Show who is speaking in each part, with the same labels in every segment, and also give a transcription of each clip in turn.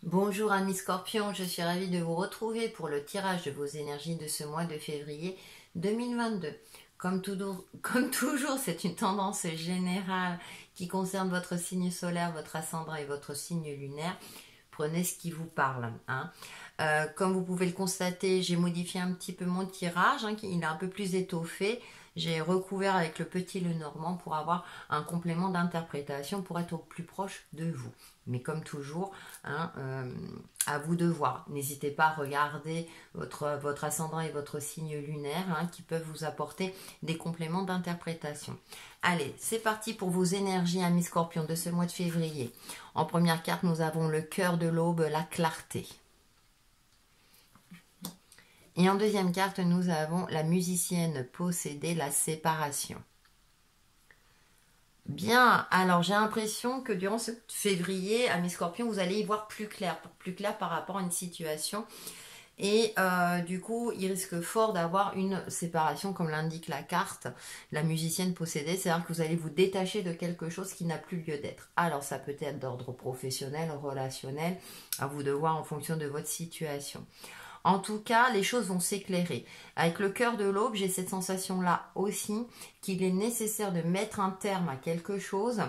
Speaker 1: Bonjour amis Scorpions, je suis ravie de vous retrouver pour le tirage de vos énergies de ce mois de février 2022. Comme toujours, c'est une tendance générale qui concerne votre signe solaire, votre ascendant et votre signe lunaire. Prenez ce qui vous parle. Comme vous pouvez le constater, j'ai modifié un petit peu mon tirage, il est un peu plus étoffé. J'ai recouvert avec le petit Lenormand pour avoir un complément d'interprétation pour être au plus proche de vous. Mais comme toujours, à vous de voir. N'hésitez pas à regarder votre ascendant et votre signe lunaire qui peuvent vous apporter des compléments d'interprétation. Allez, c'est parti pour vos énergies, amis Scorpions, de ce mois de février. En première carte, nous avons le cœur de l'aube, la clarté. Et en deuxième carte, nous avons la musicienne possédée, la séparation. Bien, alors j'ai l'impression que durant ce février, amis Scorpions, vous allez y voir plus clair par rapport à une situation. Et du coup, il risque fort d'avoir une séparation, comme l'indique la carte, la musicienne possédée. C'est-à-dire que vous allez vous détacher de quelque chose qui n'a plus lieu d'être. Alors, ça peut être d'ordre professionnel, relationnel, à vous de voir en fonction de votre situation. En tout cas, les choses vont s'éclairer. Avec le cœur de l'aube, j'ai cette sensation-là aussi qu'il est nécessaire de mettre un terme à quelque chose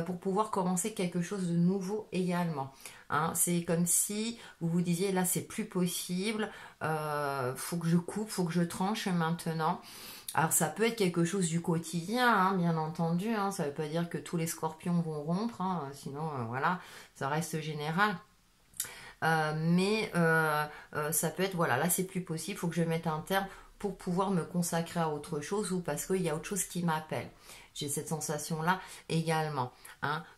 Speaker 1: pour pouvoir commencer quelque chose de nouveau également. C'est comme si vous vous disiez, là, c'est plus possible, faut que je coupe, faut que je tranche maintenant. Alors, ça peut être quelque chose du quotidien, bien entendu. Ça ne veut pas dire que tous les scorpions vont rompre, sinon, voilà, ça reste général. Mais ça peut être, voilà, là c'est plus possible, il faut que je mette un terme pour pouvoir me consacrer à autre chose ou parce qu'il y a autre chose qui m'appelle. J'ai cette sensation-là également.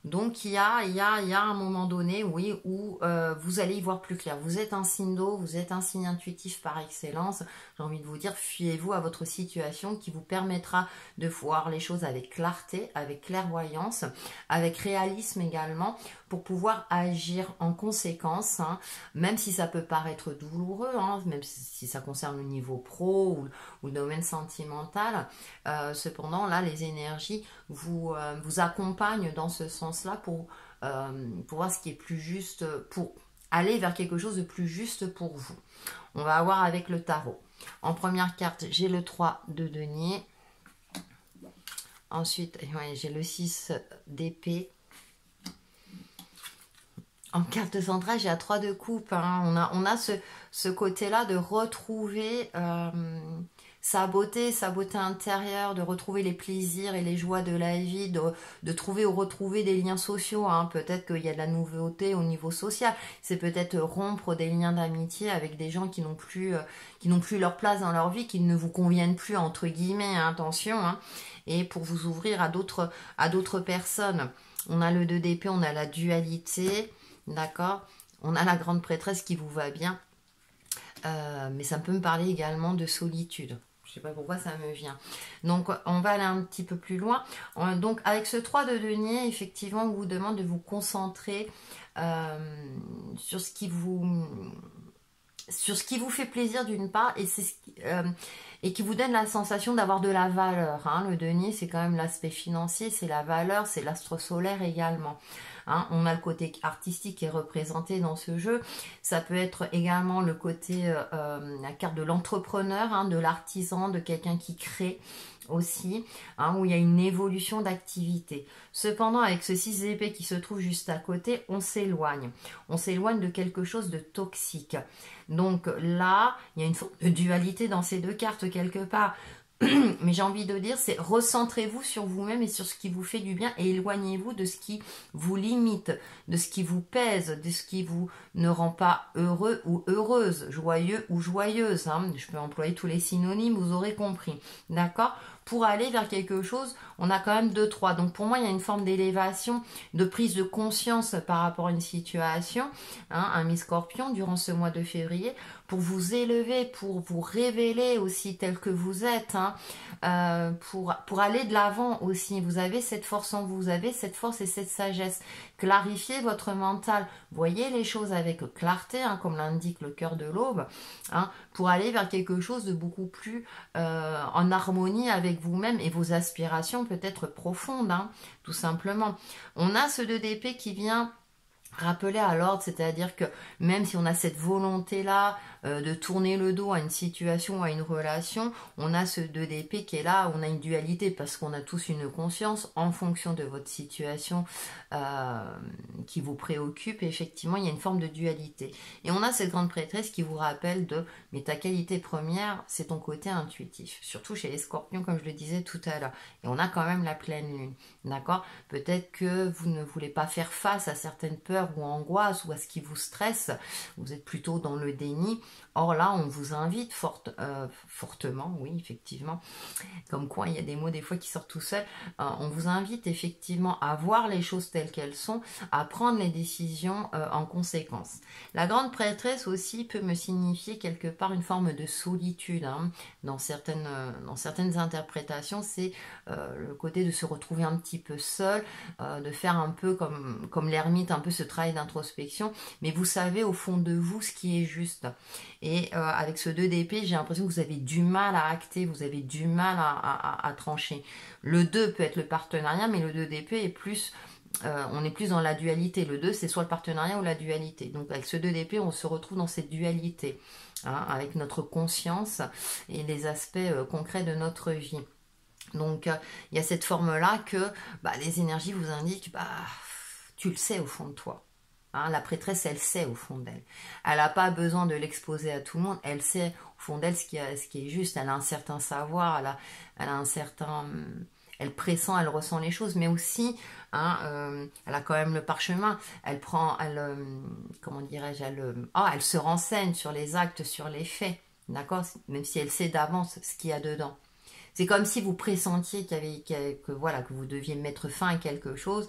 Speaker 1: Donc il y a un moment donné, oui, où vous allez y voir plus clair. Vous êtes un signe d'eau, vous êtes un signe intuitif par excellence. J'ai envie de vous dire, fiez-vous à votre situation qui vous permettra de voir les choses avec clarté, avec clairvoyance, avec réalisme également, pour pouvoir agir en conséquence, même si ça peut paraître douloureux, même si ça concerne le niveau pro ou le domaine sentimental. Cependant, là, les énergies vous accompagnent dans ce sens-là pour voir ce qui est plus juste, pour aller vers quelque chose de plus juste pour vous. On va voir avec le tarot. En première carte, j'ai le 3 de denier. Ensuite, j'ai le 6 d'épée. En carte centrale, j'ai la 3 de coupe. On a ce côté-là de retrouver sa beauté intérieure, de retrouver les plaisirs et les joies de la vie, de trouver ou retrouver des liens sociaux. Peut-être qu'il y a de la nouveauté au niveau social. C'est peut-être rompre des liens d'amitié avec des gens qui n'ont plus leur place dans leur vie, qui ne vous conviennent plus, entre guillemets, attention. Et pour vous ouvrir à d'autres personnes. On a le 2 d'épée, on a la dualité. D'accord, on a la grande prêtresse qui vous va bien, mais ça peut me parler également de solitude. Je ne sais pas pourquoi ça me vient. Donc, on va aller un petit peu plus loin. Donc, avec ce 3 de denier, effectivement, on vous demande de vous concentrer sur ce qui vous fait plaisir d'une part et qui vous donne la sensation d'avoir de la valeur. Le denier, c'est quand même l'aspect financier, c'est la valeur, c'est l'astre solaire également. On a le côté artistique qui est représenté dans ce jeu. Ça peut être également le côté, la carte de l'entrepreneur, de l'artisan, de quelqu'un qui crée aussi, où il y a une évolution d'activité. Cependant, avec ce 6 d'épée qui se trouve juste à côté, on s'éloigne. On s'éloigne de quelque chose de toxique. Donc là, il y a une forme de dualité dans ces deux cartes quelque part. Mais j'ai envie de dire, c'est recentrez-vous sur vous-même et sur ce qui vous fait du bien et éloignez-vous de ce qui vous limite, de ce qui vous pèse, de ce qui vous ne rend pas heureux ou heureuse, joyeux ou joyeuse. Je peux employer tous les synonymes, vous aurez compris. D'accord ? Pour aller vers quelque chose, on a quand même 2-3. Donc pour moi, il y a une forme d'élévation, de prise de conscience par rapport à une situation, un Scorpion, durant ce mois de février, pour vous élever, pour vous révéler aussi tel que vous êtes, pour aller de l'avant aussi. Vous avez cette force en vous, vous avez cette force et cette sagesse. Clarifiez votre mental, voyez les choses avec clarté, comme l'indique le cœur de l'aube, pour aller vers quelque chose de beaucoup plus en harmonie avec vous-même et vos aspirations peut-être profondes, tout simplement. On a ce 2 d'épée qui vient rappeler à l'ordre, c'est-à-dire que même si on a cette volonté-là de tourner le dos à une situation, à une relation, on a ce 2 d'épée qui est là, on a une dualité parce qu'on a tous une conscience en fonction de votre situation qui vous préoccupe. Et effectivement, il y a une forme de dualité. Et on a cette grande prêtresse qui vous rappelle mais ta qualité première, c'est ton côté intuitif. Surtout chez les scorpions, comme je le disais tout à l'heure. Et on a quand même la pleine lune, d'accord? Peut-être que vous ne voulez pas faire face à certaines peurs ou angoisses ou à ce qui vous stresse. Vous êtes plutôt dans le déni. Or là, on vous invite fortement, oui, effectivement, comme quoi il y a des mots des fois qui sortent tout seuls, on vous invite effectivement à voir les choses telles qu'elles sont, à prendre les décisions en conséquence. La grande prêtresse aussi peut me signifier quelque part une forme de solitude, hein. Dans certaines interprétations, c'est le côté de se retrouver un petit peu seul, de faire un peu comme l'ermite, un peu ce travail d'introspection, mais vous savez au fond de vous ce qui est juste. Et avec ce 2 d'épée, j'ai l'impression que vous avez du mal à acter, vous avez du mal à trancher. Le 2 peut être le partenariat, mais le 2 d'épée est plus... on est plus dans la dualité. Le 2, c'est soit le partenariat ou la dualité. Donc avec ce 2 d'épée, on se retrouve dans cette dualité, hein, avec notre conscience et les aspects concrets de notre vie. Donc il y a cette forme-là que les énergies vous indiquent, tu le sais au fond de toi. Hein, la prêtresse, elle sait au fond d'elle. Elle n'a pas besoin de l'exposer à tout le monde. Elle sait au fond d'elle ce qui est juste. Elle a un certain savoir. Elle a un certain... Elle pressent, elle ressent les choses. Mais aussi, hein, elle a quand même le parchemin. Elle prend... comment dirais-je, elle se renseigne sur les actes, sur les faits. D'accord? Même si elle sait d'avance ce qu'il y a dedans. C'est comme si vous pressentiez que vous deviez mettre fin à quelque chose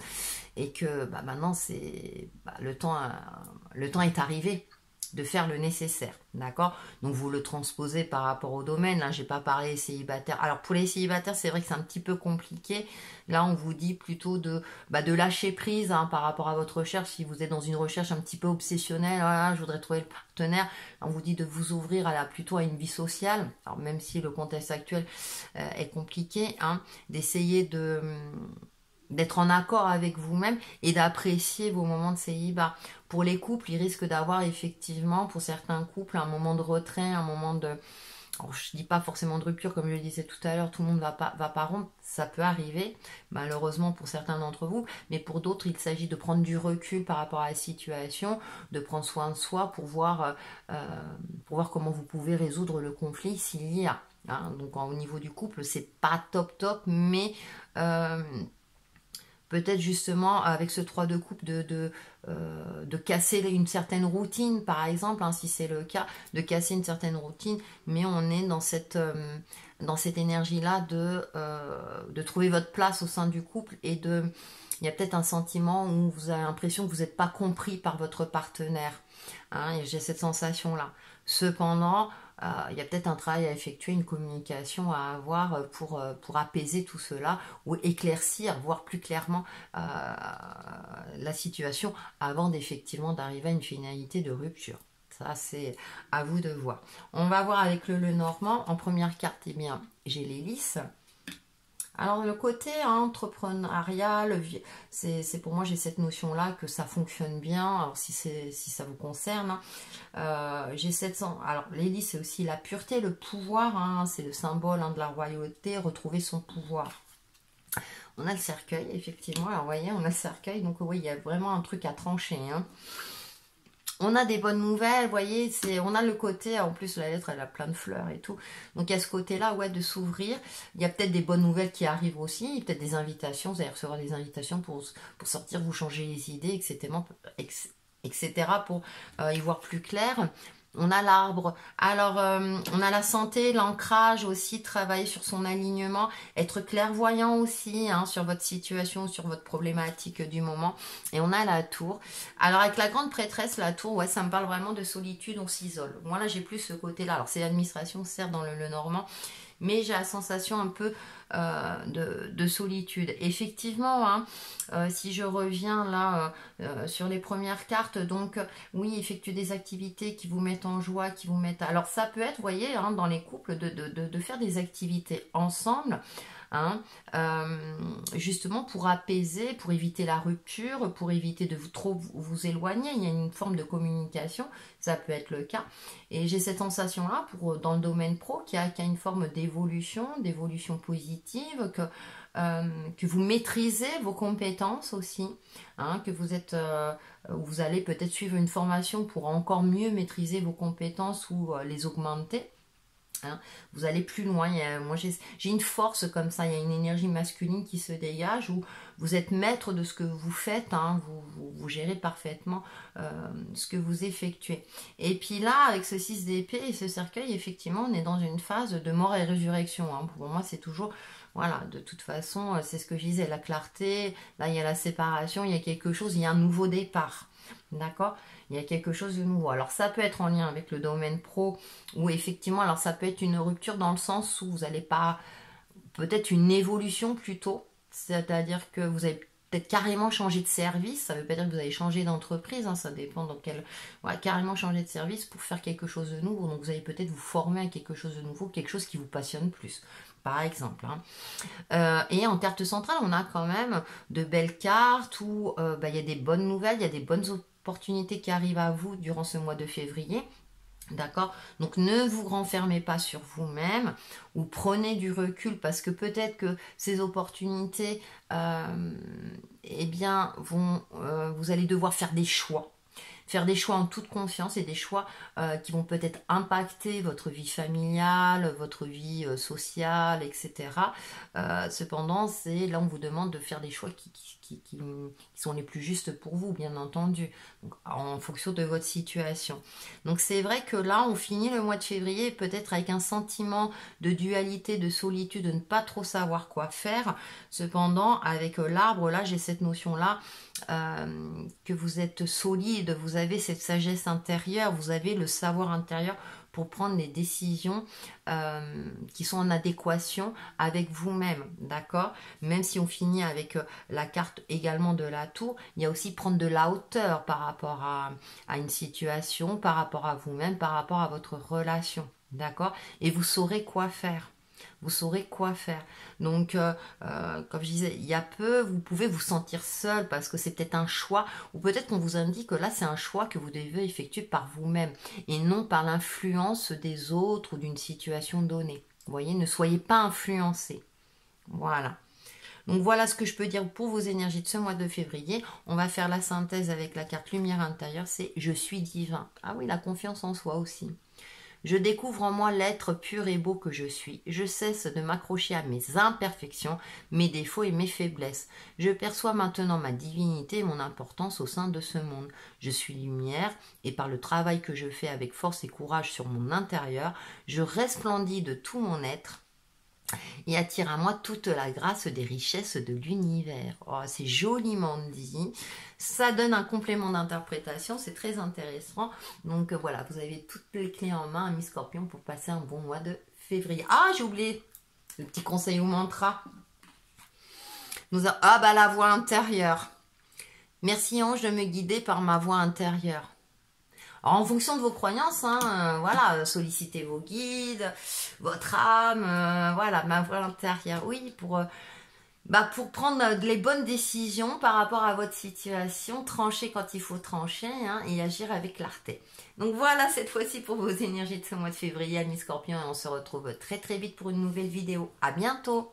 Speaker 1: et que maintenant le temps est arrivé de faire le nécessaire, d'accord? Donc vous le transposez par rapport au domaine. Là, j'ai pas parlé célibataire. Alors pour les célibataires, c'est vrai que c'est un petit peu compliqué. Là, on vous dit plutôt de lâcher prise, hein, par rapport à votre recherche. Si vous êtes dans une recherche un petit peu obsessionnelle, voilà, je voudrais trouver le partenaire. On vous dit de vous ouvrir plutôt à une vie sociale. Alors même si le contexte actuel est compliqué, hein, d'essayer d'être en accord avec vous-même et d'apprécier vos moments de célibat. Pour les couples, il risque d'avoir effectivement, pour certains couples, un moment de retrait, un moment de... Alors, je dis pas forcément de rupture, comme je le disais tout à l'heure, tout le monde va pas rompre, ça peut arriver, malheureusement pour certains d'entre vous, mais pour d'autres, il s'agit de prendre du recul par rapport à la situation, de prendre soin de soi pour voir comment vous pouvez résoudre le conflit s'il y a. Hein. Donc au niveau du couple, c'est pas top, mais... peut-être justement avec ce 3 de coupe de casser une certaine routine, par exemple, hein, si c'est le cas, de casser une certaine routine, mais on est dans cette énergie-là de trouver votre place au sein du couple et il y a peut-être un sentiment où vous avez l'impression que vous n'êtes pas compris par votre partenaire. Hein, j'ai cette sensation-là. Cependant, il y a peut-être un travail à effectuer, une communication à avoir pour apaiser tout cela ou éclaircir, voir plus clairement la situation avant d'effectivement d'arriver à une finalité de rupture. Ça, c'est à vous de voir. On va voir avec le Lenormand. En première carte, eh bien, j'ai l'hélice. Alors le côté entrepreneurial, c'est pour moi j'ai cette notion là que ça fonctionne bien. Alors si ça vous concerne, j'ai alors l'hélice c'est aussi la pureté, le pouvoir, hein, c'est le symbole de la royauté, retrouver son pouvoir. On a le cercueil effectivement. Alors vous voyez, on a le cercueil, donc oui il y a vraiment un truc à trancher. Hein. On a des bonnes nouvelles, vous voyez, on a le côté, en plus la lettre elle a plein de fleurs et tout, donc il y a ce côté-là, ouais, de s'ouvrir. Il y a peut-être des bonnes nouvelles qui arrivent aussi, peut-être des invitations, vous allez recevoir des invitations pour sortir, vous changer les idées, etc. pour y voir plus clair. On a l'arbre. Alors, on a la santé, l'ancrage aussi, travailler sur son alignement, être clairvoyant aussi hein, sur votre situation, sur votre problématique du moment. Et on a la tour. Alors, avec la grande prêtresse, la tour, ouais, ça me parle vraiment de solitude, on s'isole. Moi, là, j'ai plus ce côté-là. Alors, c'est l'administration, certes, dans le Normand, mais j'ai la sensation un peu de solitude. Effectivement, hein, si je reviens là sur les premières cartes, donc oui, effectuer des activités qui vous mettent en joie, qui vous mettent... Alors ça peut être, vous voyez, hein, dans les couples, de faire des activités ensemble, hein, justement pour apaiser, pour éviter la rupture, pour éviter de trop vous éloigner. Il y a une forme de communication, ça peut être le cas. Et j'ai cette sensation-là dans le domaine pro qui a une forme d'évolution positive, que vous maîtrisez vos compétences aussi, hein, que vous allez peut-être suivre une formation pour encore mieux maîtriser vos compétences ou les augmenter. Hein, vous allez plus loin. Moi j'ai une force comme ça, il y a une énergie masculine qui se dégage où vous êtes maître de ce que vous faites, hein, vous gérez parfaitement ce que vous effectuez. Et puis là, avec ce 6 d'épée et ce cercueil, effectivement, on est dans une phase de mort et résurrection. Hein. Pour moi, c'est toujours... Voilà, de toute façon, c'est ce que je disais, la clarté, là il y a la séparation, il y a quelque chose, il y a un nouveau départ. D'accord? Il y a quelque chose de nouveau. Alors ça peut être en lien avec le domaine pro, ou effectivement, alors ça peut être une rupture dans le sens où vous n'allez pas, peut-être une évolution plutôt, c'est-à-dire que vous avez peut-être carrément changé de service, ça ne veut pas dire que vous allez changer d'entreprise, hein, ça dépend dans quel... Ouais, carrément changer de service pour faire quelque chose de nouveau, donc vous allez peut-être vous former à quelque chose de nouveau, quelque chose qui vous passionne plus, par exemple. Hein. Et en carte centrale, on a quand même de belles cartes où il y a des bonnes nouvelles, il y a des bonnes opportunités qui arrivent à vous durant ce mois de février. D'accord? Donc ne vous renfermez pas sur vous-même ou prenez du recul parce que peut-être que ces opportunités, eh bien, vous allez devoir faire des choix. Faire des choix en toute confiance et des choix qui vont peut-être impacter votre vie familiale, votre vie sociale, etc. Cependant, c'est là on vous demande de faire des choix qui sont les plus justes pour vous, bien entendu, donc, en fonction de votre situation. Donc c'est vrai que là, on finit le mois de février peut-être avec un sentiment de dualité, de solitude, de ne pas trop savoir quoi faire. Cependant, avec l'arbre, là, j'ai cette notion-là, que vous êtes solide, vous avez cette sagesse intérieure, vous avez le savoir intérieur pour prendre des décisions qui sont en adéquation avec vous-même, d'accord? Même si on finit avec la carte également de la tour, il y a aussi prendre de la hauteur par rapport à une situation, par rapport à vous-même, par rapport à votre relation, d'accord? Et vous saurez quoi faire. Vous saurez quoi faire. Donc, comme je disais, il y a peu, vous pouvez vous sentir seul parce que c'est peut-être un choix, ou peut-être qu'on vous indique que là, c'est un choix que vous devez effectuer par vous-même et non par l'influence des autres ou d'une situation donnée. Vous voyez, ne soyez pas influencés. Voilà. Donc, voilà ce que je peux dire pour vos énergies de ce mois de février. On va faire la synthèse avec la carte lumière intérieure, c'est « Je suis divin ». Ah oui, la confiance en soi aussi. Je découvre en moi l'être pur et beau que je suis. Je cesse de m'accrocher à mes imperfections, mes défauts et mes faiblesses. Je perçois maintenant ma divinité et mon importance au sein de ce monde. Je suis lumière et par le travail que je fais avec force et courage sur mon intérieur, je resplendis de tout mon être et attire à moi toute la grâce des richesses de l'univers. Oh, c'est joliment dit. Ça donne un complément d'interprétation, c'est très intéressant. Donc voilà, vous avez toutes les clés en main, Miss Scorpion, pour passer un bon mois de février. Ah, j'ai oublié le petit conseil au mantra. Ah bah la voix intérieure. Merci ange de me guider par ma voix intérieure. Alors, en fonction de vos croyances, hein, voilà, sollicitez vos guides, votre âme, voilà, ma voix intérieure, oui, pour prendre les bonnes décisions par rapport à votre situation, trancher quand il faut trancher, hein, et agir avec clarté. Donc voilà, cette fois-ci pour vos énergies de ce mois de février, Miss Scorpion, et on se retrouve très très vite pour une nouvelle vidéo. À bientôt!